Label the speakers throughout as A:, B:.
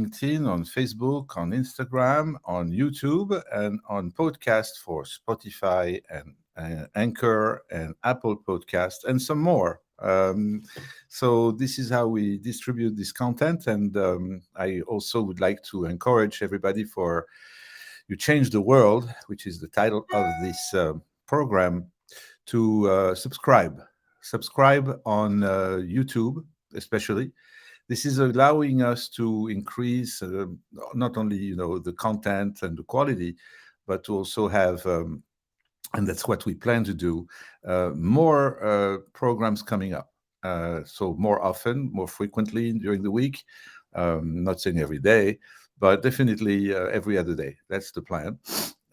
A: LinkedIn, on Facebook, on Instagram, on YouTube, and on podcast for Spotify and Anchor and Apple Podcast and some more. So this is how we distribute this content, and I also would like to encourage everybody for You Change the World, which is the title of this program, to subscribe on YouTube especially. This is allowing us to increase not only the content and the quality, but to also have and that's what we plan to do, more programs coming up. So more often, more frequently during the week, not saying every day, but definitely every other day. That's the plan.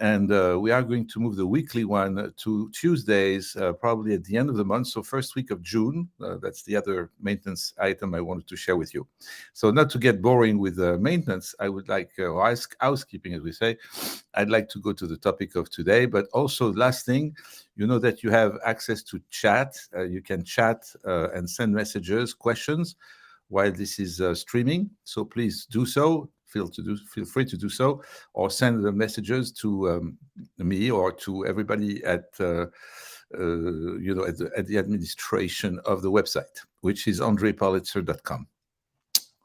A: And we are going to move the weekly one to Tuesdays, probably at the end of the month. So first week of June, that's the other maintenance item I wanted to share with you. So not to get boring with maintenance, I would like, or housekeeping, as we say, I'd like to go to the topic of today. But also last thing, you know that you have access to chat. You can chat and send messages, questions while this is streaming. So please do so. Feel free to do so, or send the messages to me or to everybody at at the administration of the website, which is andrepolitzer.com.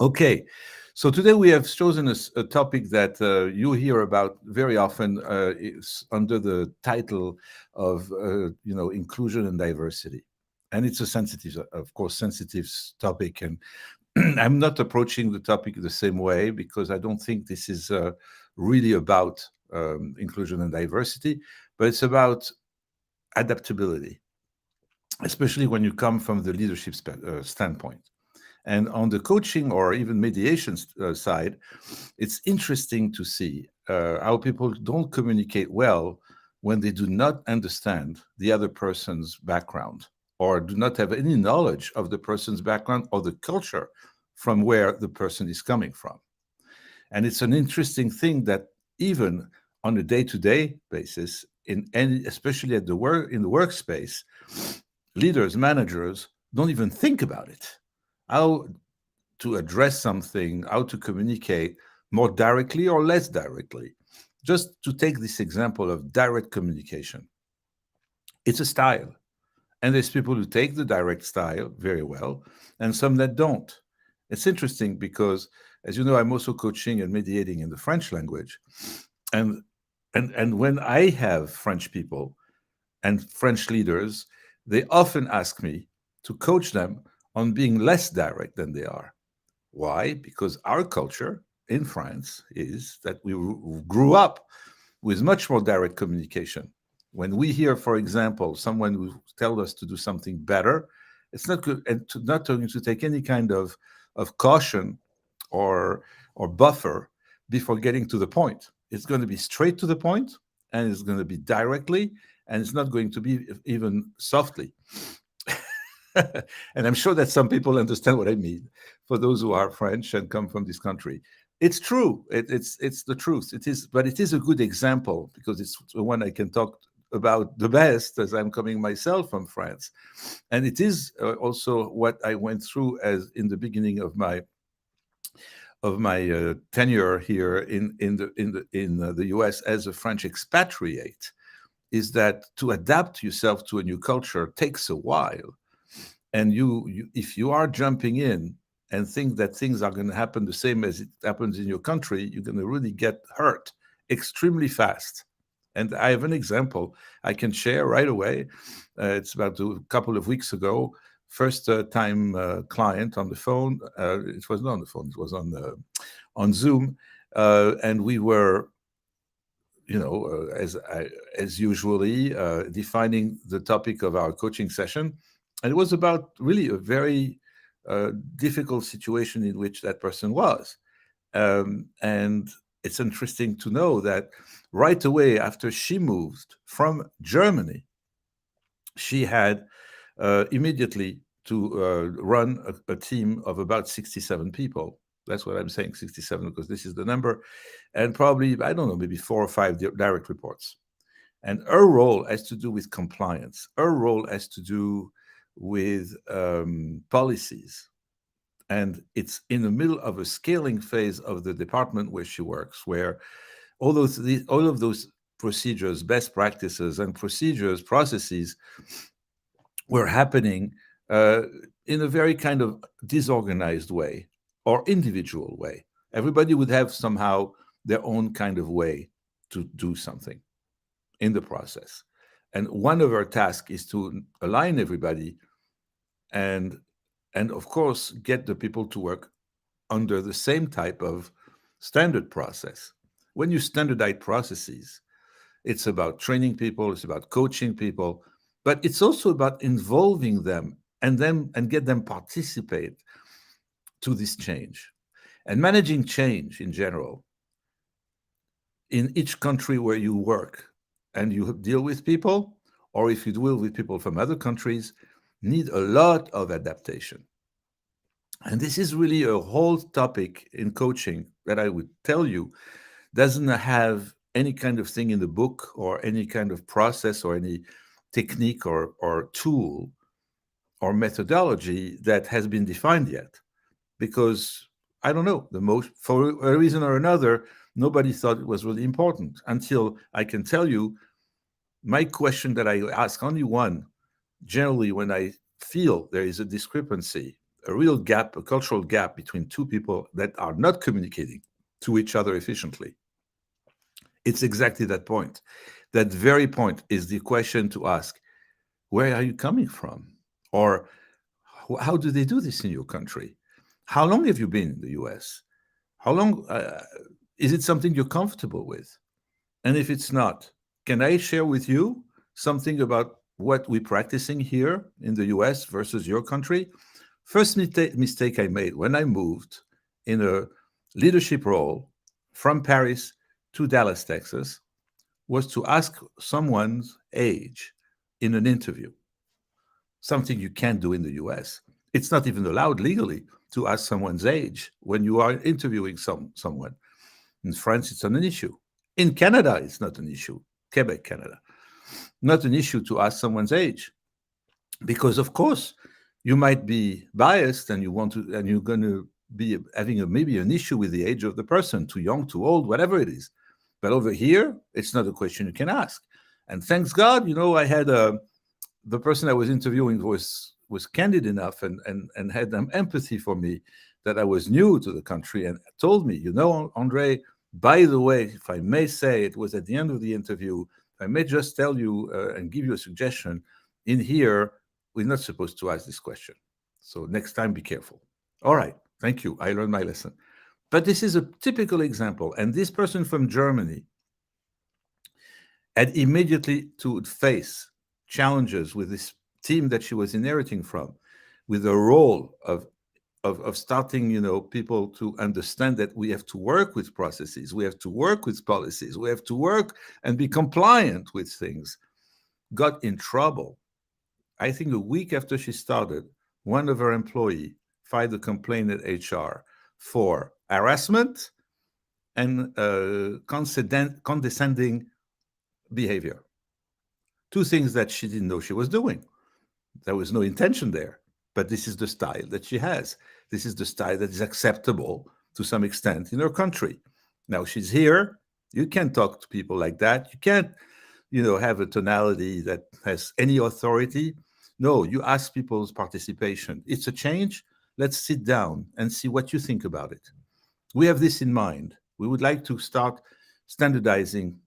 A: Okay, so today we have chosen a topic that you hear about very often. It's under the title of inclusion and diversity, and it's a sensitive, of course, sensitive topic. And I'm not approaching the topic the same way because I don't think this is really about inclusion and diversity, but it's about adaptability, especially when you come from the leadership standpoint. And on the coaching or even mediation side, it's interesting to see how people don't communicate well when they do not understand the other person's background or do not have any knowledge of the person's background or the culture from where the person is coming from. And it's an interesting thing that even on a day-to-day basis, especially in the workspace, leaders, managers don't even think about it. How to address something, how to communicate more directly or less directly. Just to take this example of direct communication, it's a style. And there's people who take the direct style very well, and some that don't. It's interesting because, as you know, I'm also coaching and mediating in the French language. And when I have French people and French leaders, they often ask me to coach them on being less direct than they are. Why? Because our culture in France is that we grew up with much more direct communication. When we hear, for example, someone who tells us to do something better, it's not good, and not going to take any kind of caution or buffer before getting to the point. It's going to be straight to the point, and it's going to be directly, and it's not going to be even softly. And I'm sure that some people understand what I mean. For those who are French and come from this country, it's true. It's the truth. It is, but it is a good example because it's the one I can talk about the best, as I'm coming myself from France, and it is also what I went through as in the beginning of my tenure here in the U.S. as a French expatriate. Is that to adapt yourself to a new culture takes a while. And if you are jumping in and think that things are going to happen the same as it happens in your country, you're going to really get hurt extremely fast. And I have an example I can share right away. It's about a couple of weeks ago. First time client on the phone. It was not on the phone. It was on Zoom, and we were, as usually, defining the topic of our coaching session. And it was about really a very difficult situation in which that person was. And it's interesting to know that right away after she moved from Germany, she had immediately to run a team of about 67 people. That's what I'm saying, 67, because this is the number. And probably, I don't know, maybe 4 or 5 direct reports. And her role has to do with compliance. Her role has to do with policies. And it's in the middle of a scaling phase of the department where she works, where all of those procedures, best practices, and processes were happening uh, in a very kind of disorganized way or individual way. Everybody would have somehow their own kind of way to do something in the process. And one of our tasks is to align everybody and and of course get the people to work under the same type of standard process. When you standardize processes, it's about training people, it's about coaching people, but it's also about involving them and get them participate to this change. And managing change in general in each country where you work and you deal with people, or if you deal with people from other countries, need a lot of adaptation. And this is really a whole topic in coaching that I would tell you doesn't have any kind of thing in the book or any kind of process or any technique or tool or methodology that has been defined yet. Because I don't know, the most for a reason or another, nobody thought it was really important until I can tell you my question that I ask only one generally when I feel there is a discrepancy, a real gap, a cultural gap between two people that are not communicating to each other efficiently. It's exactly that point. That very point is the question to ask: where are you coming from? Or how do they do this in your country? How long have you been in the US? How long is it something you're comfortable with? And if it's not, can I share with you something about what we're practicing here in the US versus your country? First mistake I made when I moved in a leadership role from Paris to Dallas, Texas, was to ask someone's age in an interview, something you can't do in the US. It's not even allowed legally to ask someone's age when you are interviewing someone. In France, it's not an issue. In Canada, it's not an issue. Quebec, Canada. Not an issue to ask someone's age. Because of course, you might be biased and you're going to be having maybe an issue with the age of the person, too young, too old, whatever it is. But over here, it's not a question you can ask. And thanks God, I had the person I was interviewing was candid enough and had empathy for me that I was new to the country and told me, Andre, by the way, if I may say, it was at the end of the interview, I may just tell you and give you a suggestion. In here, we're not supposed to ask this question. So next time, be careful. All right. Thank you. I learned my lesson. But this is a typical example. And this person from Germany had immediately to face challenges with this team that she was inheriting from, with the role of starting, people to understand that we have to work with processes, we have to work with policies, we have to work and be compliant with things, got in trouble. I think a week after she started, one of her employees filed a complaint at HR for harassment and condescending behavior. Two things that she didn't know she was doing. There was no intention there, but this is the style that she has. This is the style that is acceptable to some extent in her country. Now she's here. You can't talk to people like that. You can't, have a tonality that has any authority. No, you ask people's participation. It's a change. Let's sit down and see what you think about it. We have this in mind. We would like to start standardizing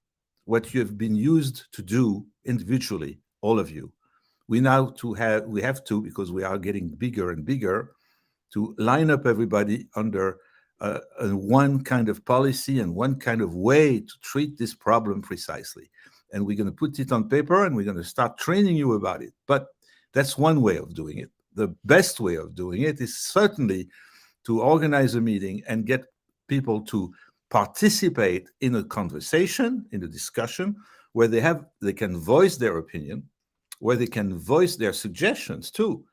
A: what you have been used to do individually, all of you. We have to, because we are getting bigger and bigger, to line up everybody under one kind of policy and one kind of way to treat this problem precisely. And we're going to put it on paper and we're going to start training you about it. But that's one way of doing it. The best way of doing it is certainly to organize a meeting and get people to participate in a conversation, in a discussion, where they can voice their opinion, where they can voice their suggestions too.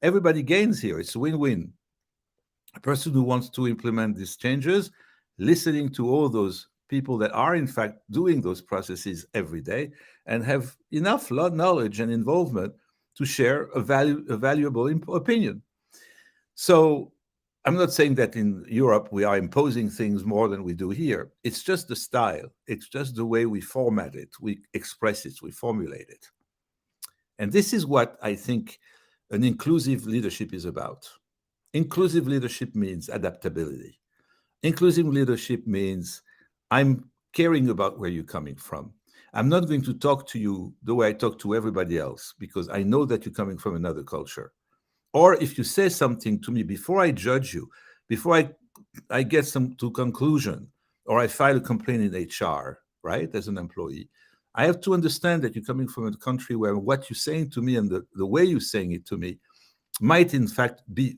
A: Everybody gains here. It's a win-win. A person who wants to implement these changes, listening to all those people that are in fact doing those processes every day and have enough knowledge and involvement to share a valuable opinion. So I'm not saying that in Europe we are imposing things more than we do here. It's just the style. It's just the way we format it, we express it, we formulate it. And this is what I think an inclusive leadership is about. Inclusive leadership means adaptability. Inclusive leadership means I'm caring about where you're coming from. I'm not going to talk to you the way I talk to everybody else because I know that you're coming from another culture. Or if you say something to me before I judge you, before I get some to conclusion, or I file a complaint in HR, right, as an employee, I have to understand that you're coming from a country where what you're saying to me and the way you're saying it to me might in fact be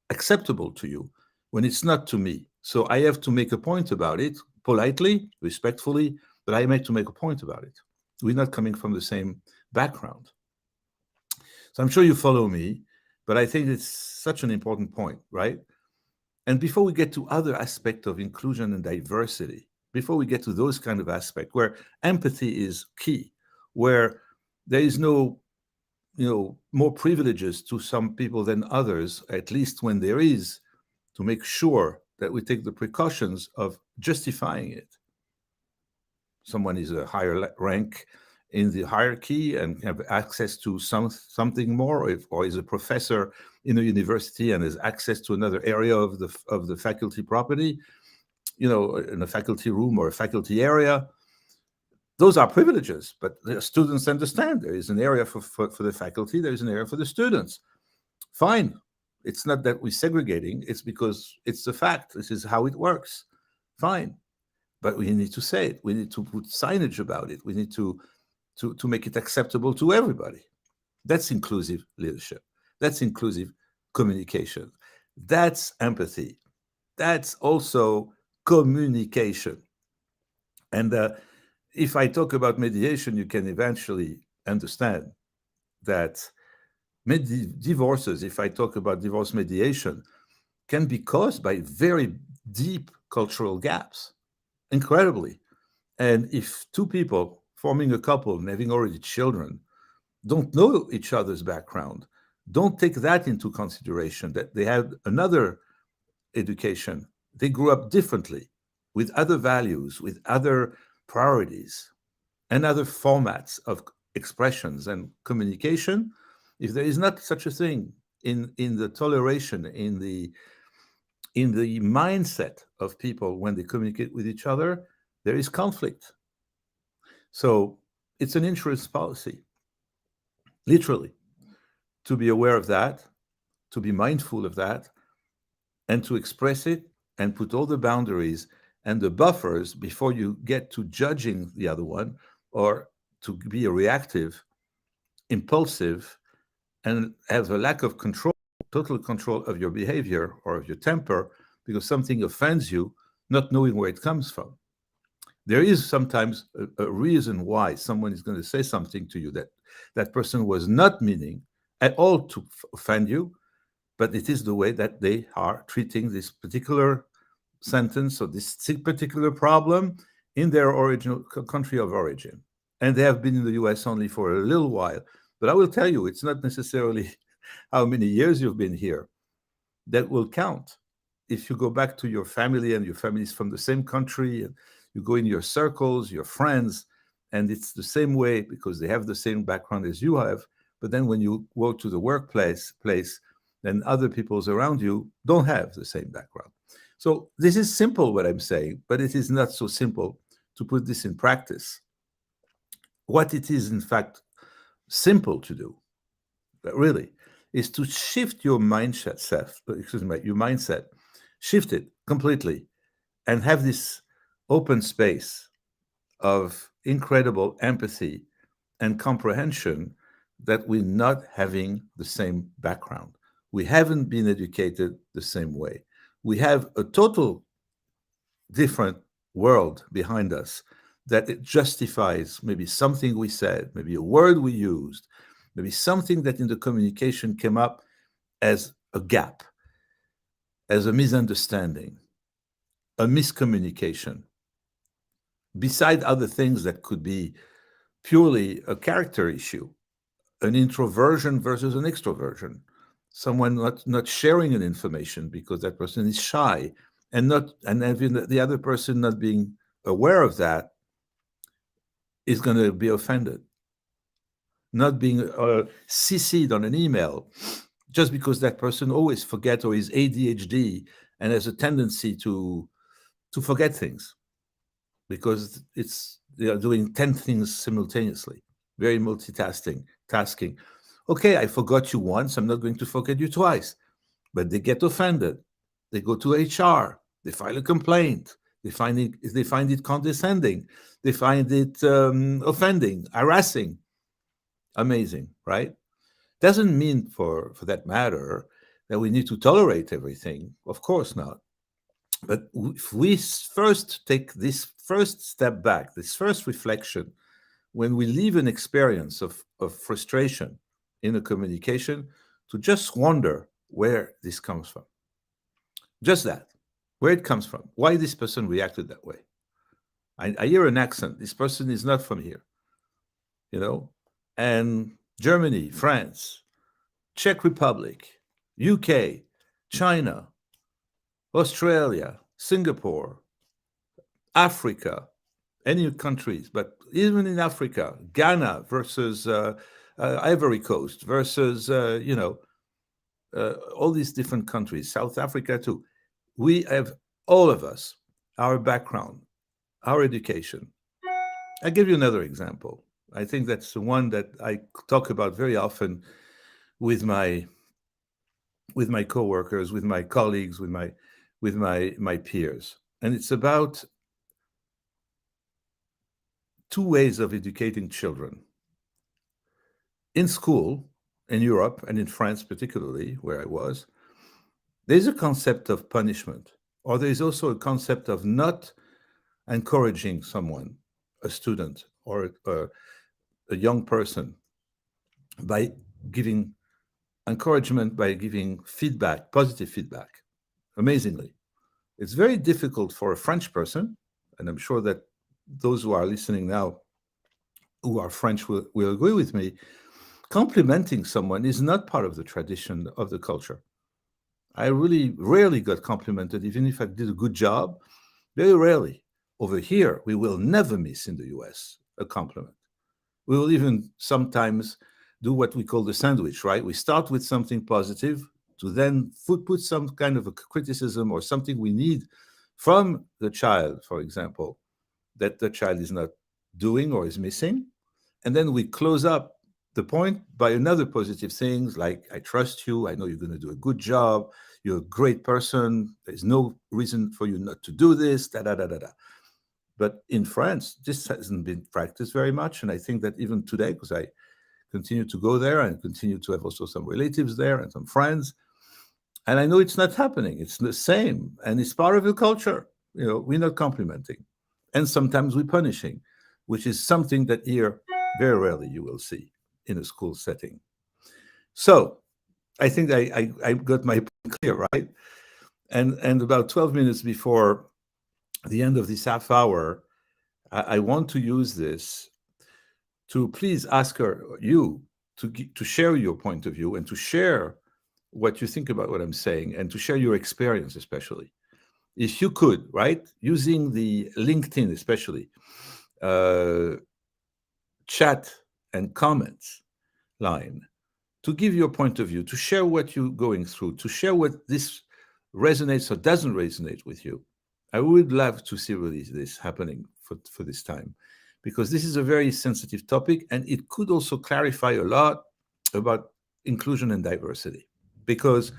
A: acceptable to you when it's not to me. So I have to make a point about it politely, respectfully, but I make to make a point about it. We're not coming from the same background. So I'm sure you follow me, but I think it's such an important point, right? And before we get to other aspects of inclusion and diversity, before we get to those kind of aspects where empathy is key, where there is no, more privileges to some people than others, at least when there is, to make sure that we take the precautions of justifying it. Someone is a higher rank in the hierarchy and have access to something more, or is a professor in a university and has access to another area of the faculty property, in a faculty room or a faculty area. Those are privileges, but the students understand there is an area for the faculty, there is an area for the students. Fine. It's not that we're segregating, it's because it's the fact. This is how it works. Fine. But we need to say it. We need to put signage about it. We need to make it acceptable to everybody. That's inclusive leadership. That's inclusive communication. That's empathy. That's also communication. And if I talk about mediation, you can eventually understand that divorces, if I talk about divorce mediation, can be caused by very deep cultural gaps, incredibly. And if two people forming a couple and having already children don't know each other's background, don't take that into consideration, that they have another education, they grew up differently, with other values, with other priorities, and other formats of expressions and communication. If there is not such a thing in the toleration, in the mindset of people when they communicate with each other, there is conflict. So it's an insurance policy, literally, to be aware of that, to be mindful of that, and to express it and put all the boundaries and the buffers before you get to judging the other one, or to be a reactive, impulsive, and have a lack of control, total control of your behavior or of your temper because something offends you, not knowing where it comes from. There is sometimes a reason why someone is going to say something to you that that person was not meaning at all to offend you, but it is the way that they are treating this particular sentence or this particular problem in their original country of origin. And they have been in the US only for a little while. But I will tell you, it's not necessarily how many years you've been here that will count. If you go back to your family and your family is from the same country, and you go in your circles, your friends, and it's the same way because they have the same background as you have. But then when you go to the workplace, then other people's around you don't have the same background. So this is simple what I'm saying, but it is not so simple to put this in practice. What it is, in fact, simple to do, really, is to shift your mindset, your mindset, shift it completely, and have this open space of incredible empathy and comprehension that we're not having the same background. We haven't been educated the same way. We have a total different world behind us that it justifies maybe something we said, maybe a word we used, maybe something that in the communication came up as a gap, as a misunderstanding, a miscommunication, beside other things that could be purely a character issue, an introversion versus an extroversion, someone not sharing an information because that person is shy, and having the other person not being aware of that is going to be offended. Not being CC'd on an email just because that person always forgets or is ADHD and has a tendency to forget things because they are doing 10 things simultaneously, very tasking. Okay, I forgot you once, I'm not going to forget you twice. But they get offended. They go to HR, they file a complaint, they find it condescending, they find it offending, harassing. Amazing, right? Doesn't mean for that matter that we need to tolerate everything. Of course not. But if we first take this first step back, this first reflection, when we leave an experience of frustration in a communication, to just wonder where this comes from. Just that, where it comes from, why this person reacted that way. I hear an accent. This person is not from here, you know? And Germany, France, Czech Republic, UK, China, Australia, Singapore, Africa, any countries, but even in Africa, Ghana versus Ivory Coast versus, all these different countries, South Africa too. We have, all of us, our background, our education. I'll give you another example. I think that's the one that I talk about very often with my coworkers, with my colleagues, with my peers. And it's about two ways of educating children. In school, in Europe and in France particularly, where I was, there's a concept of punishment, or there's also a concept of not encouraging someone, a student or a young person, by giving encouragement, by giving feedback, positive feedback. Amazingly, it's very difficult for a French person, and I'm sure that those who are listening now who are French will agree with me. Complimenting someone is not part of the tradition of the culture. I really rarely got complimented, even if I did a good job. Very rarely. Over here, we will never miss in the US a compliment. We will even sometimes do what we call the sandwich, right? We start with something positive to then put some kind of a criticism or something we need from the child, for example, that the child is not doing or is missing. And then we close up the point by another positive things like, I trust you, I know you're going to do a good job, you're a great person, there's no reason for you not to do this, da da da da da. But in France, this hasn't been practiced very much. And I think that even today, because I continue to go there and continue to have also some relatives there and some friends, and I know it's not happening. It's the same. And it's part of the culture. We're not complimenting. And sometimes we're punishing, which is something that here very rarely you will see in a school setting. So I think I got my point clear, right? And about 12 minutes before the end of this half hour, I want to use this to please ask you to share your point of view and to share what you think about what I'm saying and to share your experience, especially. If you could, right, using the LinkedIn especially, chat and comments line, to give your point of view, to share what you're going through, to share what this resonates or doesn't resonate with you. I would love to see really this happening for this time, because this is a very sensitive topic and it could also clarify a lot about inclusion and diversity, because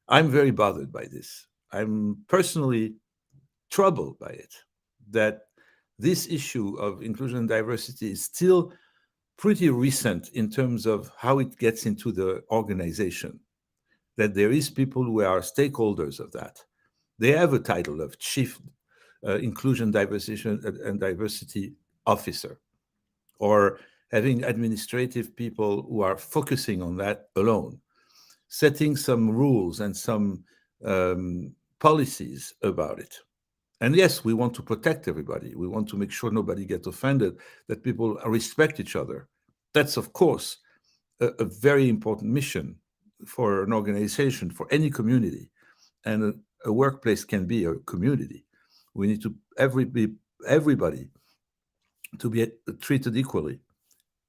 A: I'm very bothered by this. I'm personally troubled by it, that this issue of inclusion and diversity is still pretty recent in terms of how it gets into the organization, that there is people who are stakeholders of that. They have a title of chief inclusion, diversity, and diversity officer, or having administrative people who are focusing on that alone, setting some rules and some policies about it. And yes, we want to protect everybody. We want to make sure nobody gets offended, that people respect each other. That's, of course, a very important mission for an organization, for any community, and a workplace can be a community. We need to everybody to be treated equally.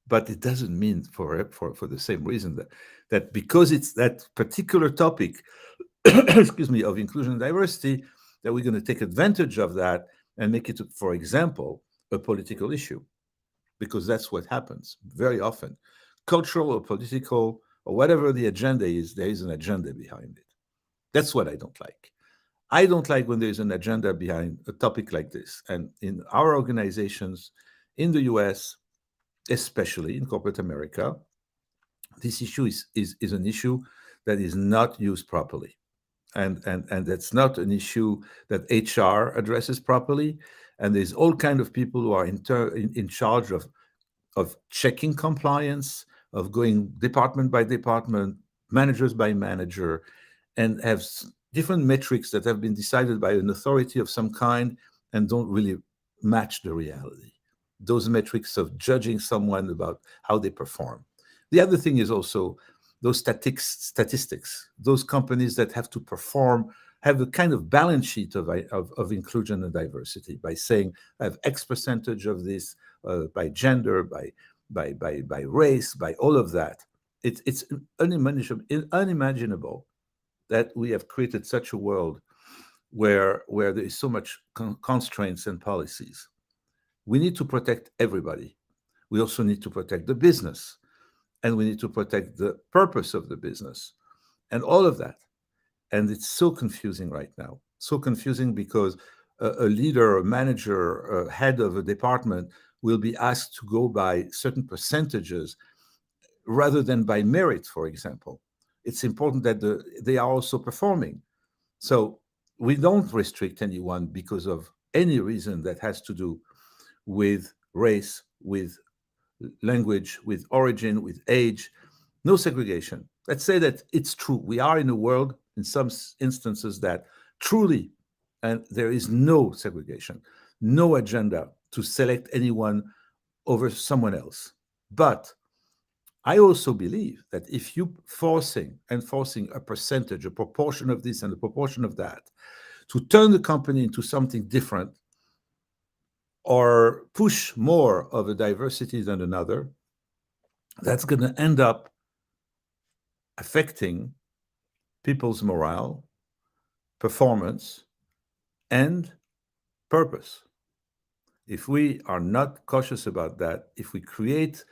A: But it doesn't mean for the same reason that because it's that particular topic, excuse me, of inclusion and diversity, that we're going to take advantage of that and make it, for example, a political issue, because that's what happens very often. Cultural or political or whatever the agenda is, there is an agenda behind it. That's what I don't like. I don't like when there's an agenda behind a topic like this. And in our organizations in the US, especially in corporate America, this issue is an issue that is not used properly. And that's not an issue that HR addresses properly. And there's all kind of people who are in charge of checking compliance, of going department by department, managers by manager, and have different metrics that have been decided by an authority of some kind and don't really match the reality. Those metrics of judging someone about how they perform. The other thing is also those statistics, those companies that have to perform, have a kind of balance sheet of inclusion and diversity by saying, I have X percentage of this by gender, by race, by all of that. It's unimaginable that we have created such a world where there is so much constraints and policies. We need to protect everybody. We also need to protect the business, and we need to protect the purpose of the business and all of that. And it's so confusing right now. So confusing because a leader, a manager, a head of a department will be asked to go by certain percentages rather than by merit, for example. It's important that they are also performing. So we don't restrict anyone because of any reason that has to do with race, with language, with origin, with age. No segregation. Let's say that it's true. We are in a world, in some instances, that truly, and there is no segregation, no agenda to select anyone over someone else. But I also believe that if you enforcing a percentage, a proportion of this and a proportion of that, to turn the company into something different or push more of a diversity than another, that's going to end up affecting people's morale, performance, and purpose. If we are not cautious about that, if we create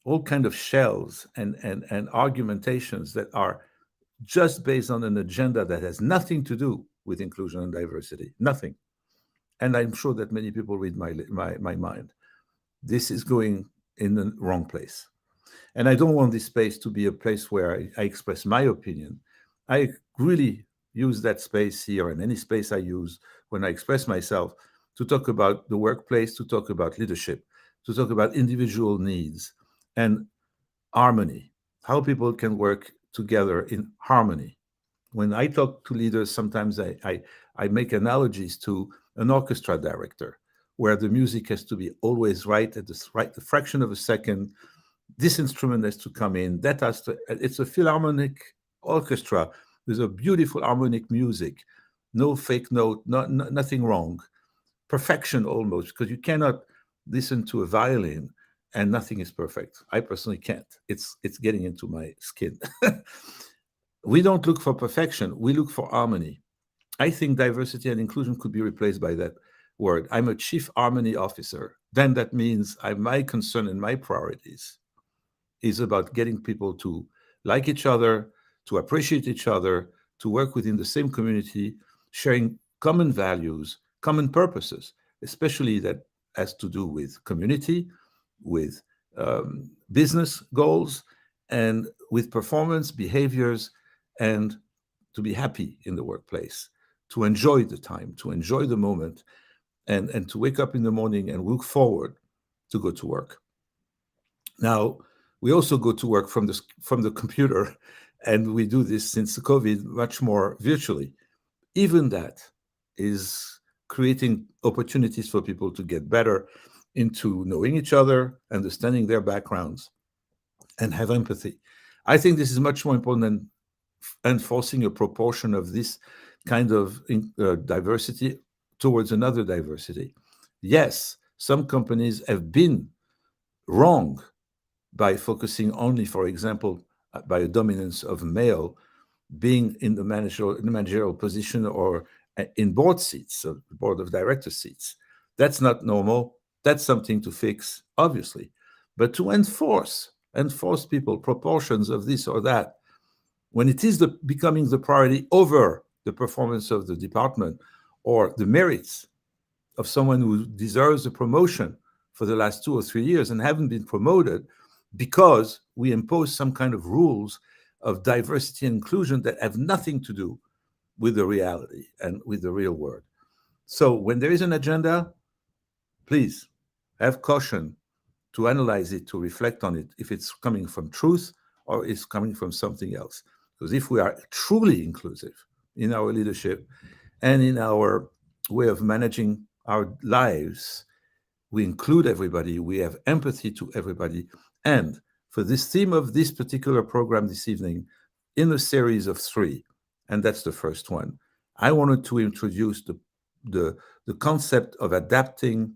A: all kind of shells and argumentations that are just based on an agenda that has nothing to do with inclusion and diversity, nothing. And I'm sure that many people read my mind. This is going in the wrong place. And I don't want this space to be a place where I express my opinion. I really use that space here and any space I use when I express myself to talk about the workplace, to talk about leadership, to talk about individual needs and harmony, how people can work together in harmony. When I talk to leaders, sometimes I make analogies to an orchestra director, where the music has to be always right at the right the fraction of a second. This instrument has to come in. That has to. It's a philharmonic orchestra with a beautiful harmonic music, no fake note, nothing wrong, perfection almost, because you cannot listen to a violin and nothing is perfect. I personally can't. It's getting into my skin. We don't look for perfection. We look for harmony. I think diversity and inclusion could be replaced by that word. I'm a chief harmony officer. Then that means my concern and my priorities is about getting people to like each other, to appreciate each other, to work within the same community, sharing common values, common purposes, especially that has to do with community, with business goals, and with performance behaviors, and to be happy in the workplace, to enjoy the time, to enjoy the moment, and to wake up in the morning and look forward to go to work. Now, we also go to work from the computer, and we do this since COVID much more virtually. Even that is creating opportunities for people to get better into knowing each other, understanding their backgrounds, and have empathy. I think this is much more important than enforcing a proportion of this kind of diversity towards another diversity. Yes, some companies have been wrong by focusing only, for example, by a dominance of male being in the managerial position or in board seats, so board of director seats. That's not normal. That's something to fix, obviously. But to enforce people proportions of this or that, when it is becoming the priority over the performance of the department or the merits of someone who deserves a promotion for the last 2 or 3 years and haven't been promoted because we impose some kind of rules of diversity and inclusion that have nothing to do with the reality and with the real world. So when there is an agenda, please have caution to analyze it, to reflect on it, if it's coming from truth or it's coming from something else. Because if we are truly inclusive in our leadership and in our way of managing our lives, we include everybody, we have empathy to everybody. And for this theme of this particular program this evening, in a series of 3, and that's the first one, I wanted to introduce the concept of adapting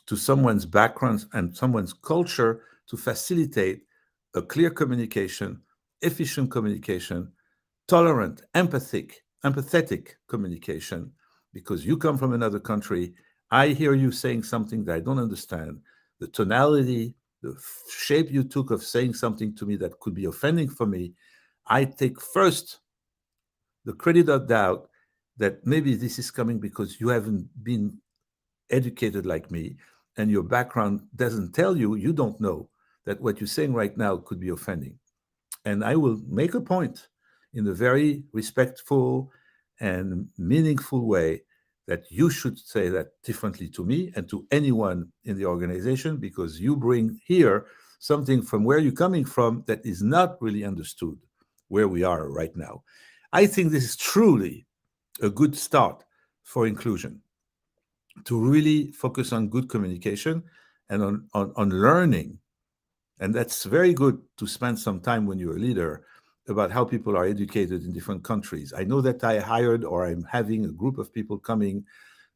A: to someone's background and someone's culture to facilitate a clear communication, efficient communication, tolerant, empathetic communication, because you come from another country. I hear you saying something that I don't understand. The tonality, the shape you took of saying something to me that could be offending for me, I take first the credit of doubt that maybe this is coming because you haven't been educated like me and your background doesn't tell you, you don't know that what you're saying right now could be offending. And I will make a point in a very respectful and meaningful way that you should say that differently to me and to anyone in the organization, because you bring here something from where you're coming from that is not really understood where we are right now. I think this is truly a good start for inclusion, to really focus on good communication and on learning. And that's very good to spend some time when you're a leader about how people are educated in different countries. I know that I hired, or I'm having, a group of people coming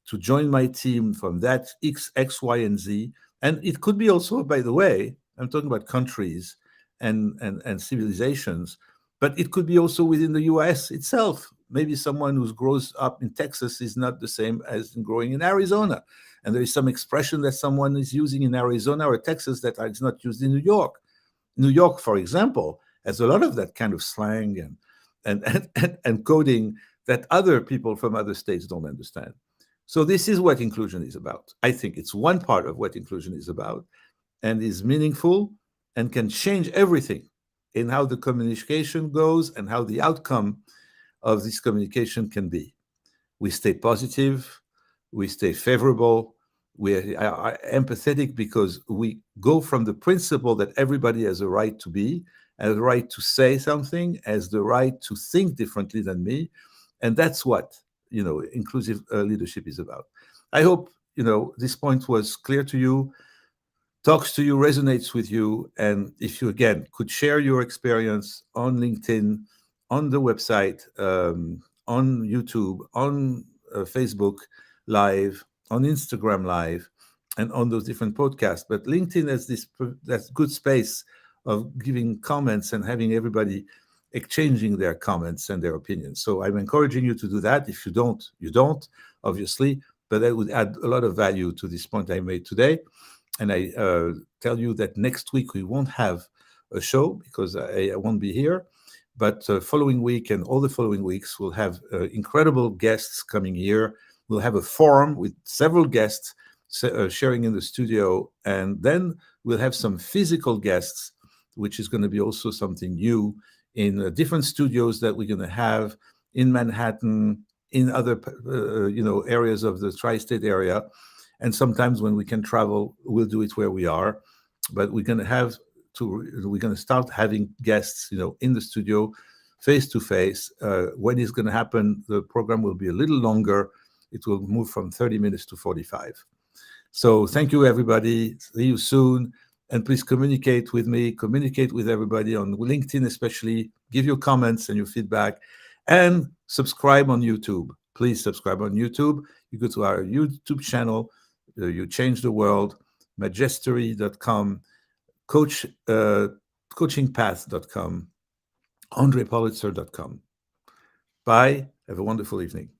A: to join my team from that X, Y, and Z. And it could be also, by the way, I'm talking about countries and civilizations, but it could be also within the US itself. Maybe someone who grows up in Texas is not the same as growing in Arizona. And there is some expression that someone is using in Arizona or Texas that is not used in New York. New York, for example, has a lot of that kind of slang and coding that other people from other states don't understand. So this is what inclusion is about. I think it's one part of what inclusion is about, and is meaningful and can change everything in how the communication goes and how the outcome of this communication can be. We stay positive, we stay favorable, we are empathetic, because we go from the principle that everybody has a right to be, has the right to say something, has the right to think differently than me. And that's what, inclusive leadership is about. I hope, this point was clear to you, talks to you, resonates with you. And if you, again, could share your experience on LinkedIn, on the website, on YouTube, on Facebook Live, on Instagram Live, and on those different podcasts. But LinkedIn has that good space of giving comments and having everybody exchanging their comments and their opinions. So I'm encouraging you to do that. If you don't, you don't, obviously, but that would add a lot of value to this point I made today. And I tell you that next week we won't have a show because I won't be here. But following week and all the following weeks, we'll have incredible guests coming here. We'll have a forum with several guests sharing in the studio. And then we'll have some physical guests, which is going to be also something new, in different studios that we're going to have in Manhattan, in other areas of the tri-state area. And sometimes when we can travel, we'll do it where we are. But we're going to start having guests, in the studio, face to face. When it's going to happen, the program will be a little longer. It will move from 30 minutes to 45. So thank you, everybody. See you soon. And please communicate with me, communicate with everybody on LinkedIn, especially. Give your comments and your feedback, and subscribe on YouTube. Please subscribe on YouTube. You go to our YouTube channel, you change the world, majesty.com, coachingpath.com, andrepolitzer.com. Bye. Have a wonderful evening.